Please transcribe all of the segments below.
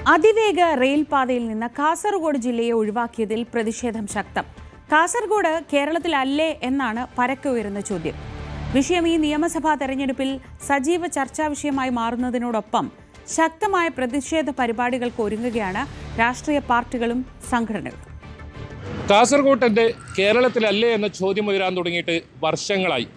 അതിവേഗ റെയിൽപാതയിൽ നിന്ന് കാസർഗോഡ് ജില്ലയെ ഒഴിവാക്കിയതിൽ പ്രതിഷേധം ശക്തം. കാസർഗോഡ് കേരളത്തിലല്ലേ എന്നാണ് പരക്കെ ഉയരുന്ന ചോദ്യം. വിഷയം ഈ നിയമസഭാ തെരഞ്ഞെടുപ്പിൽ സജീവ ചർച്ചാ വിഷയമായി മാറുന്നതിനോടൊപ്പം ശക്തമായ പ്രതിഷേധ പരിപാടികൾക്ക് ഒരുങ്ങുകയാണ് രാഷ്ട്രീയ പാർട്ടികളും സംഘടനകളും. കാസർഗോഡ് കേരളത്തിലല്ലേ എന്ന ചോദ്യം ഉയരാൻ തുടങ്ങിയിട്ട് വർഷങ്ങളായി.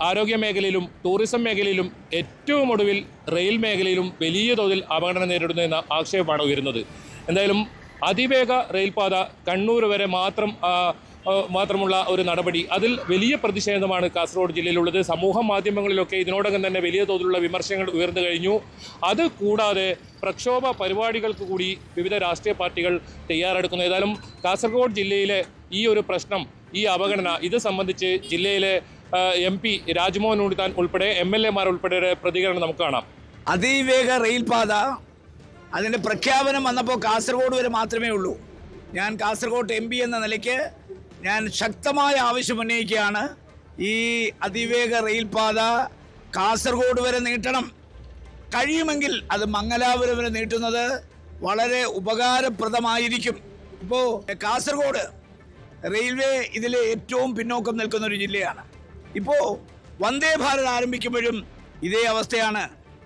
ആരോഗ്യ മേഖലയിലും ടൂറിസം മേഖലയിലും ഏറ്റവും ഒടുവിൽ റെയിൽ മേഖലയിലും വലിയ തോതിൽ അപകടം നേരിടുന്നു എന്ന ആക്ഷേപമാണ് ഉയരുന്നത്. എന്തായാലും അതിവേഗ റെയിൽപാത കണ്ണൂർ വരെ മാത്രമുള്ള ഒരു നടപടി, അതിൽ വലിയ പ്രതിഷേധമാണ് കാസർഗോഡ് ജില്ലയിലുള്ളത്. സമൂഹ മാധ്യമങ്ങളിലൊക്കെ ഇതിനോടകം തന്നെ വലിയ തോതിലുള്ള വിമർശനങ്ങൾ ഉയർന്നു കഴിഞ്ഞു. അത് കൂടാതെ പ്രക്ഷോഭ പരിപാടികൾക്ക് കൂടി വിവിധ രാഷ്ട്രീയ പാർട്ടികൾ തയ്യാറെടുക്കുന്നു. ഏതായാലും കാസർഗോഡ് ജില്ലയിലെ ഈ ഒരു പ്രശ്നം, ഈ അവഗണന, ഇത് സംബന്ധിച്ച് ജില്ലയിലെ MP രാജ്മോഹൻ ഉണ്ണിത്താൻ ഉൾപ്പെടെ MLA ഉൾപ്പെടെ പ്രതികരണം നമുക്ക് കാണാം. അതിവേഗ റെയിൽപാത അതിൻ്റെ പ്രഖ്യാപനം വന്നപ്പോൾ കാസർഗോഡ് വരെ മാത്രമേ ഉള്ളൂ. ഞാൻ കാസർഗോഡ് MP എന്ന നിലയ്ക്ക് ഞാൻ ശക്തമായ ആവശ്യം ഉന്നയിക്കുകയാണ്. ഈ അതിവേഗ റെയിൽപാത കാസർഗോഡ് വരെ നീട്ടണം. കഴിയുമെങ്കിൽ അത് മംഗലാപുരം വരെ നീട്ടുന്നത് വളരെ ഉപകാരപ്രദമായിരിക്കും. ഇപ്പോൾ കാസർഗോഡ് റെയിൽവേ ഇതിൽ ഏറ്റവും പിന്നോക്കം നിൽക്കുന്ന ഒരു ജില്ലയാണ്. ഇപ്പോൾ വന്ദേ ഭാരത് ആരംഭിക്കുമ്പോഴും ഇതേ അവസ്ഥയാണ്.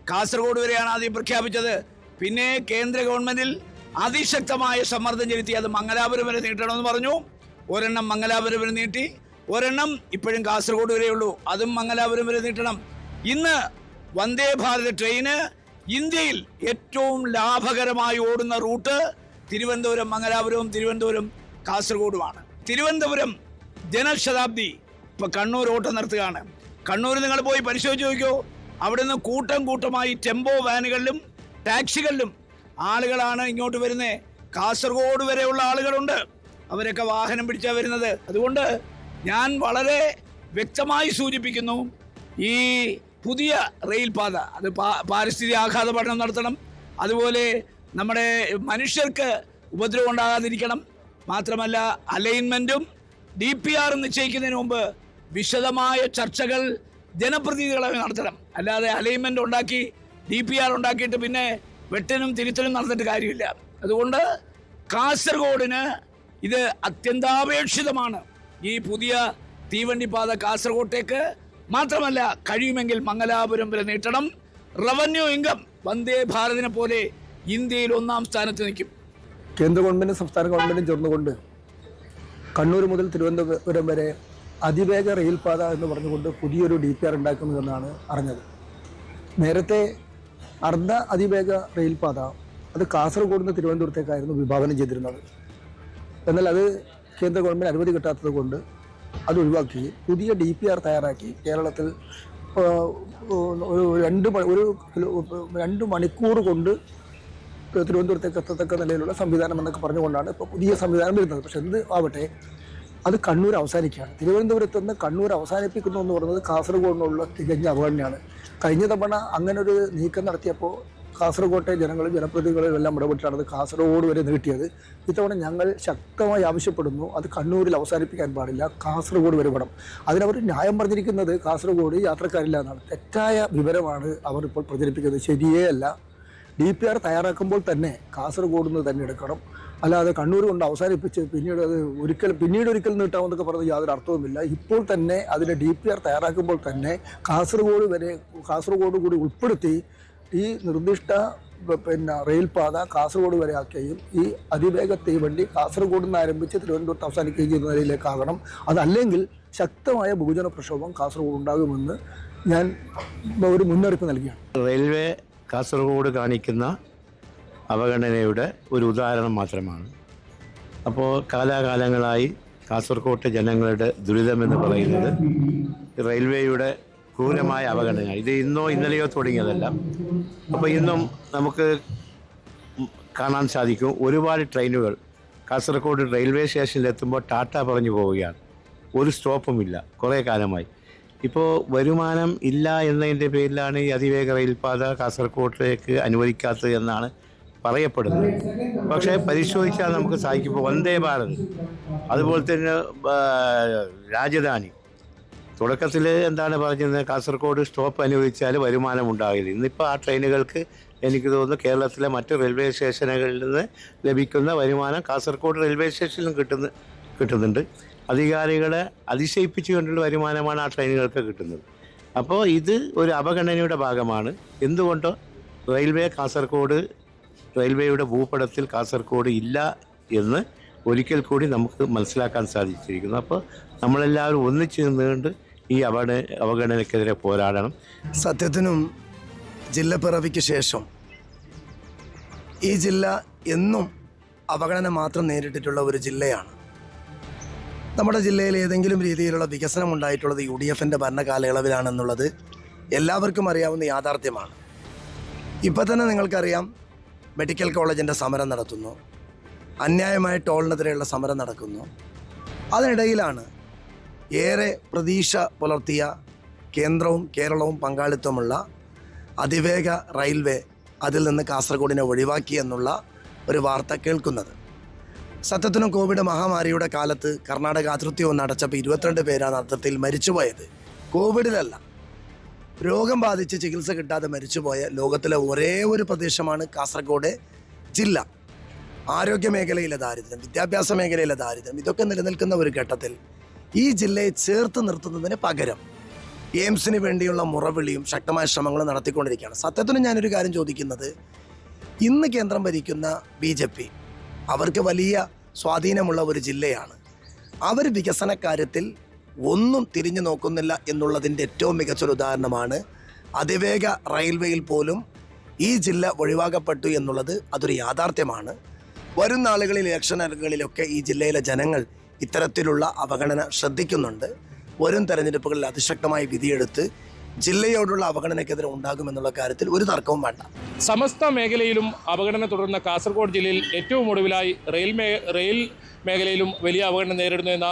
കാസർഗോഡ് വരെയാണ് ആദ്യം പ്രഖ്യാപിച്ചത്. പിന്നെ കേന്ദ്ര ഗവൺമെന്റിൽ അതിശക്തമായ സമ്മർദ്ദം ചെലുത്തി അത് മംഗലാപുരം വരെ നീട്ടണമെന്ന് പറഞ്ഞു. ഒരെണ്ണം മംഗലാപുരം വരെ നീട്ടി, ഒരെണ്ണം ഇപ്പോഴും കാസർഗോഡ് വരെയുള്ളൂ, അതും മംഗലാപുരം വരെ നീട്ടണം. ഇന്ന് വന്ദേ ഭാരത് ട്രെയിന് ഇന്ത്യയിൽ ഏറ്റവും ലാഭകരമായി ഓടുന്ന റൂട്ട് തിരുവനന്തപുരം മംഗലാപുരവും തിരുവനന്തപുരം കാസർഗോഡുമാണ്. തിരുവനന്തപുരം ജനശതാബ്ദി ഇപ്പോൾ കണ്ണൂർ ഓട്ടം നിർത്തുകയാണ്. കണ്ണൂർ നിങ്ങൾ പോയി പരിശോധിച്ച് നോക്കിയോ, അവിടെ നിന്ന് കൂട്ടമായി ടെമ്പോ വാനുകളിലും ടാക്സികളിലും ആളുകളാണ് ഇങ്ങോട്ട് വരുന്നത്. കാസർഗോഡ് വരെയുള്ള ആളുകളുണ്ട്, അവരൊക്കെ വാഹനം പിടിച്ചാണ് വരുന്നത്. അതുകൊണ്ട് ഞാൻ വളരെ വ്യക്തമായി സൂചിപ്പിക്കുന്നു, ഈ പുതിയ റെയിൽപാത അത് പാരിസ്ഥിതിക ആഘാത പഠനം നടത്തണം. അതുപോലെ നമ്മുടെ മനുഷ്യർക്ക് ഉപദ്രവം ഉണ്ടാകാതിരിക്കണം. മാത്രമല്ല അലൈൻമെൻറ്റും DPR നിശ്ചയിക്കുന്നതിന് മുമ്പ് വിശദമായ ചർച്ചകൾ ജനപ്രതിനിധികളെ നടത്തണം. അല്ലാതെ അലൈൻമെൻറ്റ് ഉണ്ടാക്കി DPR ഉണ്ടാക്കിയിട്ട് പിന്നെ വെട്ടനും തിരുത്തലും നടന്നിട്ട് കാര്യമില്ല. അതുകൊണ്ട് കാസർഗോഡിന് ഇത് അത്യന്താപേക്ഷിതമാണ്, ഈ പുതിയ തീവണ്ടിപ്പാത കാസർഗോട്ടേക്ക്. മാത്രമല്ല കഴിയുമെങ്കിൽ മംഗലാപുരം വരെ നീട്ടണം. റവന്യൂ ഇൻകം വന്ദേ ഭാരതിനെ പോലെ ഇന്ത്യയിൽ 1-ാം സ്ഥാനത്ത് നിൽക്കും. കേന്ദ്ര ഗവൺമെൻറ്റും സംസ്ഥാന ഗവൺമെൻറ്റും ചേർന്നുകൊണ്ട് കണ്ണൂർ മുതൽ തിരുവനന്തപുരം വരെ അതിവേഗ റെയിൽപാത എന്ന് പറഞ്ഞുകൊണ്ട് പുതിയൊരു DPR ഉണ്ടാക്കുന്നതെന്നാണ് അറിഞ്ഞത്. നേരത്തെ അർദ്ധ അതിവേഗ റെയിൽപാത അത് കാസർഗോഡ് നിന്ന് തിരുവനന്തപുരത്തേക്കായിരുന്നു വിഭാവനം ചെയ്തിരുന്നത്. എന്നാൽ അത് കേന്ദ്ര ഗവൺമെൻറ് അനുമതി കിട്ടാത്തത് കൊണ്ട് അത് ഒഴിവാക്കി പുതിയ DPR തയ്യാറാക്കി കേരളത്തിൽ ഒരു 2 മണിക്കൂർ കൊണ്ട് തിരുവനന്തപുരത്തേക്ക് എത്തത്തക്ക നിലയിലുള്ള സംവിധാനം എന്നൊക്കെ പറഞ്ഞുകൊണ്ടാണ് ഇപ്പോൾ പുതിയ സംവിധാനം വരുന്നത്. പക്ഷെ എന്ത് ആവട്ടെ, അത് കണ്ണൂർ അവസാനിക്കുകയാണ്. തിരുവനന്തപുരത്ത് നിന്ന് കണ്ണൂർ അവസാനിപ്പിക്കുന്നു എന്ന് പറയുന്നത് കാസർഗോഡിനുള്ള തികഞ്ഞ അവഗണനയാണ്. കഴിഞ്ഞ തവണ അങ്ങനൊരു നീക്കം നടത്തിയപ്പോൾ കാസർഗോട്ടെ ജനങ്ങളും ജനപ്രതിനിധികളും എല്ലാം ഇടപെട്ടാണ് അത് കാസർഗോഡ് വരെ നീട്ടിയത്. ഇത്തവണ ഞങ്ങൾ ശക്തമായി ആവശ്യപ്പെടുന്നു, അത് കണ്ണൂരിൽ അവസാനിപ്പിക്കാൻ പാടില്ല, കാസർഗോഡ് വരെ വേണം. അതിനവർ ന്യായം പറഞ്ഞിരിക്കുന്നത് കാസർഗോഡ് യാത്രക്കാരില്ല എന്നാണ്. തെറ്റായ വിവരമാണ് അവർ ഇപ്പോൾ പ്രചരിപ്പിക്കുന്നത്, ശരിയേ അല്ല. DPR തയ്യാറാക്കുമ്പോൾ തന്നെ കാസർഗോഡ് നിന്ന് തന്നെ എടുക്കണം, അല്ലാതെ കണ്ണൂർ കൊണ്ട് അവസാനിപ്പിച്ച് പിന്നീട് ഒരിക്കൽ നീട്ടാമെന്നൊക്കെ പറഞ്ഞത് യാതൊരു അർത്ഥവുമില്ല. ഇപ്പോൾ തന്നെ അതിൻ്റെ DPR തയ്യാറാക്കുമ്പോൾ തന്നെ കാസർഗോഡ് കൂടി ഉൾപ്പെടുത്തി ഈ നിർദ്ദിഷ്ട റെയിൽപാത കാസർഗോഡ് വരെ ആക്കുകയും ഈ അതിവേഗ തീവണ്ടി കാസർഗോഡ് നിന്ന് ആരംഭിച്ച് തിരുവനന്തപുരത്ത് അവസാനിക്കുകയും ചെയ്യുന്ന നിലയിലേക്കാകണം. അതല്ലെങ്കിൽ ശക്തമായ ബഹുജന പ്രക്ഷോഭം കാസർഗോഡ് ഉണ്ടാകുമെന്ന് ഞാൻ ഒരു മുന്നറിയിപ്പ് നൽകിയാണ്. റെയിൽവേ കാസർഗോഡ് കാണിക്കുന്ന അവഗണനയുടെ ഒരു ഉദാഹരണം മാത്രമാണ്. അപ്പോൾ കാലാകാലങ്ങളായി കാസർഗോട്ടെ ജനങ്ങളുടെ ദുരിതമെന്ന് പറയുന്നത് റെയിൽവേയുടെ ക്രൂരമായ അവഗണന. ഇത് ഇന്നോ ഇന്നലെയോ തുടങ്ങിയതല്ല. അപ്പോൾ ഇന്നും നമുക്ക് കാണാൻ സാധിക്കും, ഒരുപാട് ട്രെയിനുകൾ കാസർഗോഡ് റെയിൽവേ സ്റ്റേഷനിലെത്തുമ്പോൾ ടാറ്റ പറഞ്ഞു പോവുകയാണ്. ഒരു സ്റ്റോപ്പുമില്ല കുറേ കാലമായി. ഇപ്പോൾ വരുമാനം ഇല്ല എന്നതിൻ്റെ പേരിലാണ് ഈ അതിവേഗ റെയിൽപാത കാസർഗോഡിലേക്ക് അനുവദിക്കാത്തത് എന്നാണ് പറയപ്പെടുന്നത്. പക്ഷേ പരിശോധിച്ചാൽ നമുക്ക് സാധിക്കും, ഇപ്പോൾ വന്ദേ ഭാരത്, അതുപോലെ തന്നെ രാജധാനി, തുടക്കത്തിൽ എന്താണ് പറഞ്ഞത്, കാസർഗോഡ് സ്റ്റോപ്പ് അനുവദിച്ചാൽ വരുമാനം ഉണ്ടാകില്ല. ഇന്നിപ്പോൾ ആ ട്രെയിനുകൾക്ക് എനിക്ക് തോന്നുന്നു കേരളത്തിലെ മറ്റ് റെയിൽവേ സ്റ്റേഷനുകളിൽ നിന്ന് ലഭിക്കുന്ന വരുമാനം കാസർഗോഡ് റെയിൽവേ സ്റ്റേഷനിലും കിട്ടുന്നുണ്ട്. അധികാരികളെ അതിശയിപ്പിച്ചുകൊണ്ടുള്ള വരുമാനമാണ് ആ ട്രെയിനുകൾക്ക് കിട്ടുന്നത്. അപ്പോൾ ഇത് ഒരു അവഗണനയുടെ ഭാഗമാണ്. എന്തുകൊണ്ടോ റെയിൽവേയുടെ ഭൂപടത്തിൽ കാസർഗോഡ് ഇല്ല എന്ന് ഒരിക്കൽ കൂടി നമുക്ക് മനസ്സിലാക്കാൻ സാധിച്ചിരിക്കുന്നു. അപ്പോൾ നമ്മളെല്ലാവരും ഒന്നിച്ച് നിന്നുകൊണ്ട് ഈ അവഗണനയ്ക്കെതിരെ പോരാടണം. സത്യത്തിനും ജില്ലപ്പിറവിക്ക് ശേഷം ഈ ജില്ല എന്നും അവഗണന മാത്രം നേരിട്ടിട്ടുള്ള ഒരു ജില്ലയാണ്. നമ്മുടെ ജില്ലയിൽ ഏതെങ്കിലും രീതിയിലുള്ള വികസനം ഉണ്ടായിട്ടുള്ളത് UDFൻ്റെ ഭരണകാലയളവിലാണെന്നുള്ളത് എല്ലാവർക്കും അറിയാവുന്ന യാഥാർത്ഥ്യമാണ്. ഇപ്പം തന്നെ നിങ്ങൾക്കറിയാം, മെഡിക്കൽ കോളേജിൻ്റെ സമരം നടത്തുന്നു, അന്യായമായ ടോളിനെതിരെയുള്ള സമരം നടക്കുന്നു. അതിനിടയിലാണ് ഏറെ പ്രതീക്ഷ പുലർത്തിയ കേന്ദ്രവും കേരളവും പങ്കാളിത്തമുള്ള അതിവേഗ റെയിൽവേ അതിൽ നിന്ന് കാസർഗോഡിനെ ഒഴിവാക്കി എന്നുള്ള ഒരു വാർത്ത കേൾക്കുന്നത്. സത്യത്തിനും കോവിഡ് മഹാമാരിയുടെ കാലത്ത് കർണാടക അതിർത്തി ഒന്ന് അടച്ചപ്പോൾ 22 പേരാണ് അതിർത്തിയിൽ മരിച്ചുപോയത്. കോവിഡിലല്ല, രോഗം ബാധിച്ച് ചികിത്സ കിട്ടാതെ മരിച്ചുപോയ ലോകത്തിലെ ഒരേ ഒരു പ്രദേശമാണ് കാസർഗോഡ് ജില്ല. ആരോഗ്യ മേഖലയിലെ ദാരിദ്ര്യം, വിദ്യാഭ്യാസ മേഖലയിലെ ദാരിദ്ര്യം, ഇതൊക്കെ നിലനിൽക്കുന്ന ഒരു ഘട്ടത്തിൽ ഈ ജില്ലയെ ചേർത്ത് നിർത്തുന്നതിന് പകരം എയിംസിന് വേണ്ടിയുള്ള മുറവിളിയും ശക്തമായ ശ്രമങ്ങളും നടത്തിക്കൊണ്ടിരിക്കുകയാണ്. സത്യത്തിന് ഞാനൊരു കാര്യം ചോദിക്കുന്നത്, ഇന്ന് കേന്ദ്രം ഭരിക്കുന്ന BJP അവർക്ക് വലിയ സ്വാധീനമുള്ള ഒരു ജില്ലയാണ്. അവർ വികസന കാര്യത്തിൽ ഒന്നും തിരിഞ്ഞു നോക്കുന്നില്ല എന്നുള്ളതിൻ്റെ ഏറ്റവും മികച്ചൊരു ഉദാഹരണമാണ് അതിവേഗ റെയിൽവേയിൽ പോലും ഈ ജില്ല ഒഴിവാക്കപ്പെട്ടു എന്നുള്ളത്. അതൊരു യാഥാർത്ഥ്യമാണ്. വരും നാളുകളിൽ ഇലക്ഷനുകളിലൊക്കെ ഈ ജില്ലയിലെ ജനങ്ങൾ ഇത്തരത്തിലുള്ള അവഗണന ശ്രദ്ധിക്കുന്നുണ്ട്. വരും തെരഞ്ഞെടുപ്പുകളിൽ അതിശക്തമായി വിധിയെടുത്ത് ജില്ലയോടുള്ള അവഗണനയ്ക്കെതിരെ ഉണ്ടാകുമെന്നുള്ള കാര്യത്തിൽ ഒരു തർക്കവും വേണ്ട. സമസ്ത മേഖലയിലും അവഗണന തുടർന്ന കാസർഗോഡ് ജില്ലയിൽ ഏറ്റവും ഒടുവിലായി റെയിൽ മേഖലയിലും വലിയ അവഗണന നേരിടുന്നു എന്ന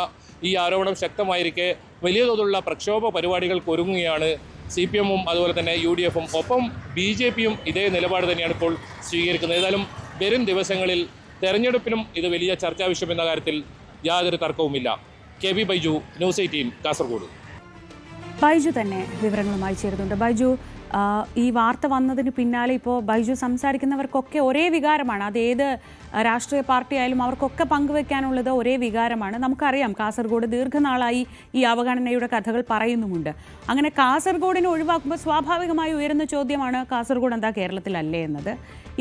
ഈ ആരോപണം ശക്തമായിരിക്കെ വലിയ തോതിലുള്ള പ്രക്ഷോഭ പരിപാടികൾക്ക് ഒരുങ്ങുകയാണ് CPM-ഉം അതുപോലെ തന്നെ UDF-ഉം. ഒപ്പം BJP-യും ഇതേ നിലപാട് തന്നെയാണ് ഇപ്പോൾ സ്വീകരിക്കുന്നത്. ഏതായാലും വരും ദിവസങ്ങളിൽ തെരഞ്ഞെടുപ്പിലും ഇത് വലിയ ചർച്ചാ വിഷയമെന്ന കാര്യത്തിൽ യാതൊരു തർക്കവുമില്ല. KB Baiju, news 18 Kasaragod. ബൈജു തന്നെ വിവരങ്ങളുമായി ചേരുന്നുണ്ട്. ബൈജു, ഈ വാർത്ത വന്നതിന് പിന്നാലെ ഇപ്പോൾ ബൈജു സംസാരിക്കുന്നവർക്കൊക്കെ ഒരേ വികാരമാണ്. അത് ഏത് രാഷ്ട്രീയ പാർട്ടി ആയാലും അവർക്കൊക്കെ പങ്കുവെക്കാനുള്ളത് ഒരേ വികാരമാണ്. നമുക്കറിയാം, കാസർഗോഡ് ദീർഘനാളായി ഈ അവഗണനയുടെ കഥകൾ പറയുന്നുമുണ്ട്. അങ്ങനെ കാസർഗോഡിനെ ഒഴിവാക്കുമ്പോൾ സ്വാഭാവികമായി ഉയരുന്ന ചോദ്യമാണ്, കാസർഗോഡ് എന്താ കേരളത്തിലല്ലേ എന്നത്.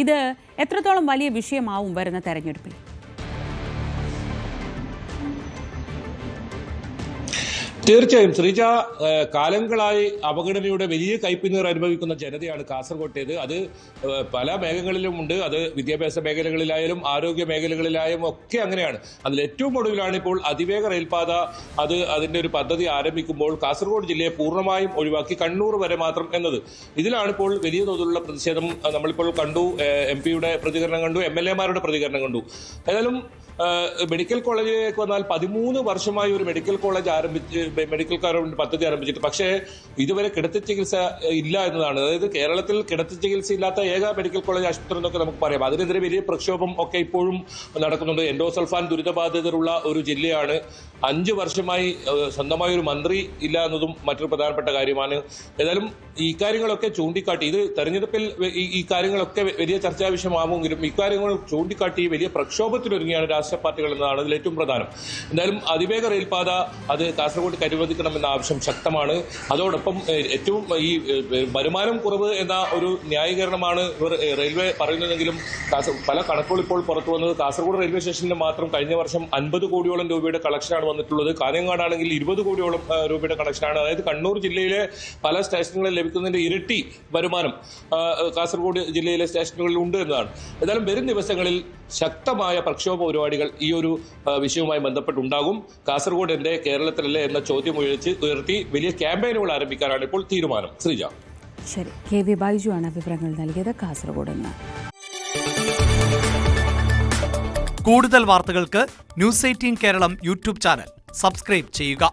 ഇത് എത്രത്തോളം വലിയ വിഷയമാവും വരുന്ന തെരഞ്ഞെടുപ്പിൽ? തീർച്ചയായും ശ്രീജ, കാലങ്ങളായി അവഗണനയുടെ വലിയ കൈപ്പിനീർ അനുഭവിക്കുന്ന ജനതയാണ് കാസർഗോട്ടേത്. അത് പല മേഖലകളിലുമുണ്ട്. അത് വിദ്യാഭ്യാസ മേഖലകളിലായാലും ആരോഗ്യ മേഖലകളിലായാലും ഒക്കെ അങ്ങനെയാണ്. അതിൽ ഏറ്റവും ഒടുവിലാണ് ഇപ്പോൾ അതിവേഗ റെയിൽപാത അതിൻ്റെ ഒരു പദ്ധതി ആരംഭിക്കുമ്പോൾ കാസർഗോഡ് ജില്ലയെ പൂർണ്ണമായും ഒഴിവാക്കി കണ്ണൂർ വരെ മാത്രം എന്നത്. ഇതിലാണ് ഇപ്പോൾ വലിയ തോതിലുള്ള പ്രതിഷേധം നമ്മളിപ്പോൾ കണ്ടു. MP-യുടെ പ്രതികരണം കണ്ടു, MLA-മാരുടെ പ്രതികരണം കണ്ടു. ഏതായാലും മെഡിക്കൽ കോളേജിലേക്ക് വന്നാൽ 13 വർഷമായി ഒരു മെഡിക്കൽ പദ്ധതി ആരംഭിച്ചിട്ട്, പക്ഷേ ഇതുവരെ കിടത്തി ചികിത്സ ഇല്ല എന്നതാണ്. അതായത് കേരളത്തിൽ കിടത്തി ചികിത്സ ഇല്ലാത്ത ഏക മെഡിക്കൽ കോളേജ് ആശുപത്രി എന്നൊക്കെ നമുക്ക് പറയാം. അതിനെതിരെ വലിയ പ്രക്ഷോഭം ഒക്കെ ഇപ്പോഴും നടക്കുന്നുണ്ട്. എൻഡോസൾഫാൻ ദുരിതബാധിതരുള്ള ഒരു ജില്ലയാണ്. 5 വർഷമായി സ്വന്തമായ ഒരു മന്ത്രി ഇല്ല എന്നതും മറ്റൊരു പ്രധാനപ്പെട്ട കാര്യമാണ്. ഏതായാലും ഈ കാര്യങ്ങളൊക്കെ ചൂണ്ടിക്കാട്ടി, ഇത് തെരഞ്ഞെടുപ്പിൽ ഈ കാര്യങ്ങളൊക്കെ വലിയ ചർച്ചാ വിഷയമാവുമെങ്കിലും ഇക്കാര്യങ്ങൾ ചൂണ്ടിക്കാട്ടി വലിയ പ്രക്ഷോഭത്തിലൊരുങ്ങിയാണ് രാഷ്ട്രീയ പാർട്ടികൾ എന്നതാണ് അതിൽ ഏറ്റവും പ്രധാനം. എന്തായാലും അതിവേഗ റെയിൽപാത അത് കാസർഗോഡ് അനുവദിക്കണമെന്ന ആവശ്യം ശക്തമാണ്. അതോടൊപ്പം ഏറ്റവും ഈ വരുമാനം കുറവ് എന്ന ഒരു ന്യായീകരണമാണ് ഇവർ റെയിൽവേ പറയുന്നതെങ്കിലും പല കണക്കുകൾ ഇപ്പോൾ പുറത്തു വന്നത് കാസർഗോഡ് റെയിൽവേ സ്റ്റേഷനിൽ മാത്രം കഴിഞ്ഞ വർഷം 50 കോടിയോളം രൂപയുടെ കളക്ഷനാണ് വന്നിട്ടുള്ളത്. കാഞ്ഞങ്ങാടാണെങ്കിൽ 20 കോടിയോളം രൂപയുടെ കളക്ഷനാണ്. അതായത് കണ്ണൂർ ജില്ലയിലെ പല സ്റ്റേഷനുകളിൽ ലഭിക്കുന്നതിന്റെ ഇരട്ടി വരുമാനം കാസർഗോഡ് ജില്ലയിലെ സ്റ്റേഷനുകളിൽ ഉണ്ട് എന്നതാണ്. ഏതായാലും വരും ദിവസങ്ങളിൽ ശക്തമായ പ്രക്ഷോഭ പരിപാടികൾ ഈ ഒരു വിഷയവുമായി ബന്ധപ്പെട്ടുണ്ടാകും. കാസർഗോഡ് എന്റെ കേരളത്തിലല്ലേ എന്ന ചോദ്യം ഉയർത്തി വലിയ ക്യാമ്പയിനുകൾ ആരംഭിക്കാനാണ് ഇപ്പോൾ തീരുമാനം. ശ്രീജ. ശരി, KB ബൈജു ആണ് വിവരങ്ങൾ നൽകിയത് കാസർഗോഡ് നിന്ന്. കൂടുതൽ വാർത്തകൾക്ക് news 18 Keralam YouTube channel subscribe ചെയ്യുക.